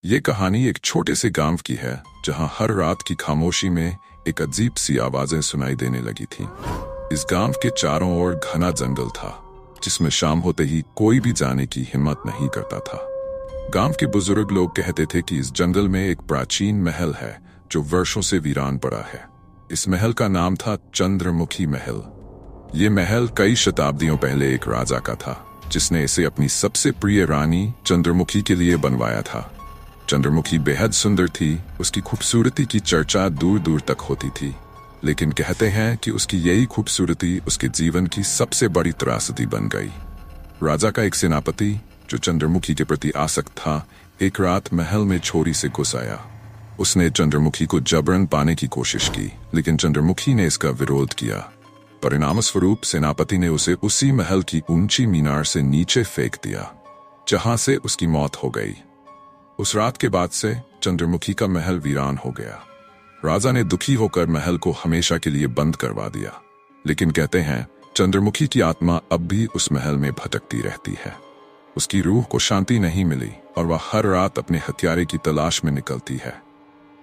ये कहानी एक छोटे से गांव की है जहां हर रात की खामोशी में एक अजीब सी आवाजें सुनाई देने लगी थी। इस गांव के चारों ओर घना जंगल था जिसमें शाम होते ही कोई भी जाने की हिम्मत नहीं करता था। गांव के बुजुर्ग लोग कहते थे कि इस जंगल में एक प्राचीन महल है जो वर्षों से वीरान पड़ा है। इस महल का नाम था चंद्रमुखी महल। ये महल कई शताब्दियों पहले एक राजा का था जिसने इसे अपनी सबसे प्रिय रानी चंद्रमुखी के लिए बनवाया था। चंद्रमुखी बेहद सुंदर थी, उसकी खूबसूरती की चर्चा दूर दूर तक होती थी, लेकिन कहते हैं कि उसकी यही खूबसूरती उसके जीवन की सबसे बड़ी त्रासदी बन गई। राजा का एक सेनापति जो चंद्रमुखी के प्रति आसक्त था, एक रात महल में छोरी से घुस आया। उसने चंद्रमुखी को जबरन पाने की कोशिश की, लेकिन चंद्रमुखी ने इसका विरोध किया। परिणाम स्वरूप सेनापति ने उसे उसी महल की ऊंची मीनार से नीचे फेंक दिया, जहां से उसकी मौत हो गई। उस रात के बाद से चंद्रमुखी का महल वीरान हो गया। राजा ने दुखी होकर महल को हमेशा के लिए बंद करवा दिया, लेकिन कहते हैं चंद्रमुखी की आत्मा अब भी उस महल में भटकती रहती है। उसकी रूह को शांति नहीं मिली और वह हर रात अपने हथियारे की तलाश में निकलती है।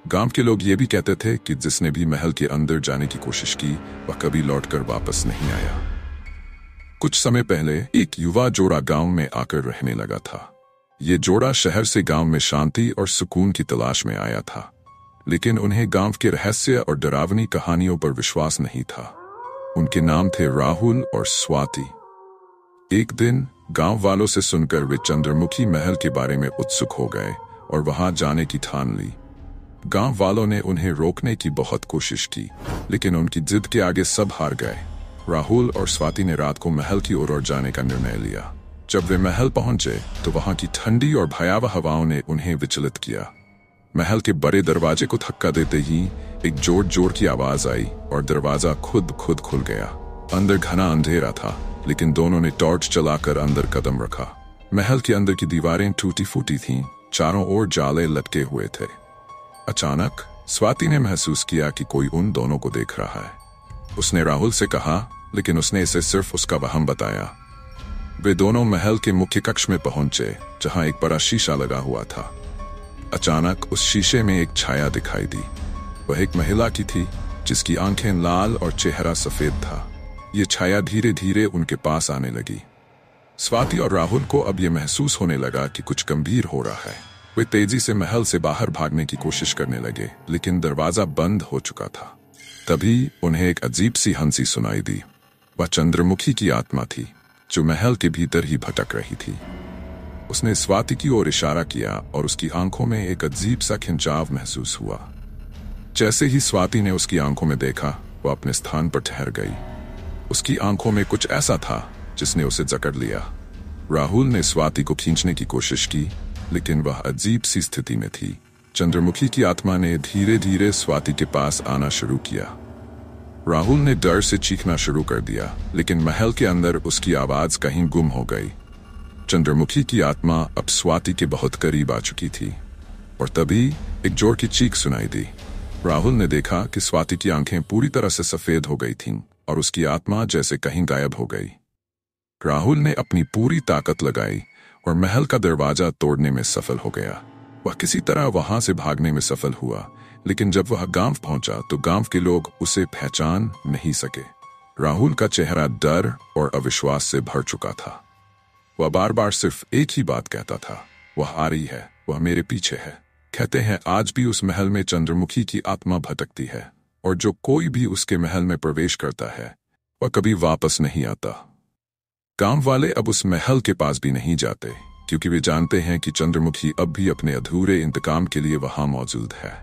गांव के लोग ये भी कहते थे कि जिसने भी महल के अंदर जाने की कोशिश की वह कभी लौटकर वापस नहीं आया। कुछ समय पहले एक युवा जोड़ा गांव में आकर रहने लगा था। ये जोड़ा शहर से गांव में शांति और सुकून की तलाश में आया था, लेकिन उन्हें गांव के रहस्य और डरावनी कहानियों पर विश्वास नहीं था। उनके नाम थे राहुल और स्वाति। एक दिन गांव वालों से सुनकर वे चंद्रमुखी महल के बारे में उत्सुक हो गए और वहां जाने की ठान ली। गांव वालों ने उन्हें रोकने की बहुत कोशिश की, लेकिन उनकी जिद के आगे सब हार गए। राहुल और स्वाति ने रात को महल की ओर जाने का निर्णय लिया। जब वे महल पहुंचे तो वहां की ठंडी और भयावह हवाओं ने उन्हें विचलित किया। महल के बड़े दरवाजे को धक्का देते ही एक जोर जोर की आवाज आई और दरवाजा खुद खुल गया। अंदर घना अंधेरा था, लेकिन दोनों ने टॉर्च चलाकर अंदर कदम रखा। महल के अंदर की दीवारें टूटी फूटी थीं, चारों ओर जाले लटके हुए थे। अचानक स्वाति ने महसूस किया कि कोई उन दोनों को देख रहा है। उसने राहुल से कहा, लेकिन उसने इसे सिर्फ उसका वहम बताया। वे दोनों महल के मुख्य कक्ष में पहुंचे, जहां एक बड़ा शीशा लगा हुआ था। अचानक उस शीशे में एक छाया दिखाई दी। वह एक महिला की थी जिसकी आंखें लाल और चेहरा सफेद था। ये छाया धीरे धीरे उनके पास आने लगी। स्वाति और राहुल को अब यह महसूस होने लगा कि कुछ गंभीर हो रहा है। वे तेजी से महल से बाहर भागने की कोशिश करने लगे, लेकिन दरवाजा बंद हो चुका था। तभी उन्हें एक अजीब सी हंसी सुनाई दी। वह चंद्रमुखी की आत्मा थी जो महल के भीतर ही भटक रही थी। उसने स्वाति की ओर इशारा किया और उसकी आंखों में एक अजीब सा खिंचाव महसूस हुआ। जैसे ही स्वाति ने उसकी आंखों में देखा, वह अपने स्थान पर ठहर गई। उसकी आंखों में कुछ ऐसा था जिसने उसे जकड़ लिया। राहुल ने स्वाति को खींचने की कोशिश की, लेकिन वह अजीब सी स्थिति में थी। चंद्रमुखी की आत्मा ने धीरे धीरे स्वाति के पास आना शुरू किया। राहुल ने डर से चीखना शुरू कर दिया, लेकिन महल के अंदर उसकी आवाज कहीं गुम हो गई। चंद्रमुखी की आत्मा अब स्वाति के बहुत करीब आ चुकी थी और तभी एक जोर की चीख सुनाई दी। राहुल ने देखा कि स्वाति की आंखें पूरी तरह से सफेद हो गई थीं और उसकी आत्मा जैसे कहीं गायब हो गई। राहुल ने अपनी पूरी ताकत लगाई और महल का दरवाजा तोड़ने में सफल हो गया। वह किसी तरह वहां से भागने में सफल हुआ, लेकिन जब वह गांव पहुंचा तो गांव के लोग उसे पहचान नहीं सके। राहुल का चेहरा डर और अविश्वास से भर चुका था। वह बार बार सिर्फ एक ही बात कहता था, वह आ रही है, वह मेरे पीछे है। कहते हैं आज भी उस महल में चंद्रमुखी की आत्मा भटकती है और जो कोई भी उसके महल में प्रवेश करता है वह कभी वापस नहीं आता। गांव वाले अब उस महल के पास भी नहीं जाते, क्योंकि वे जानते हैं कि चंद्रमुखी अब भी अपने अधूरे इंतकाम के लिए वहां मौजूद है।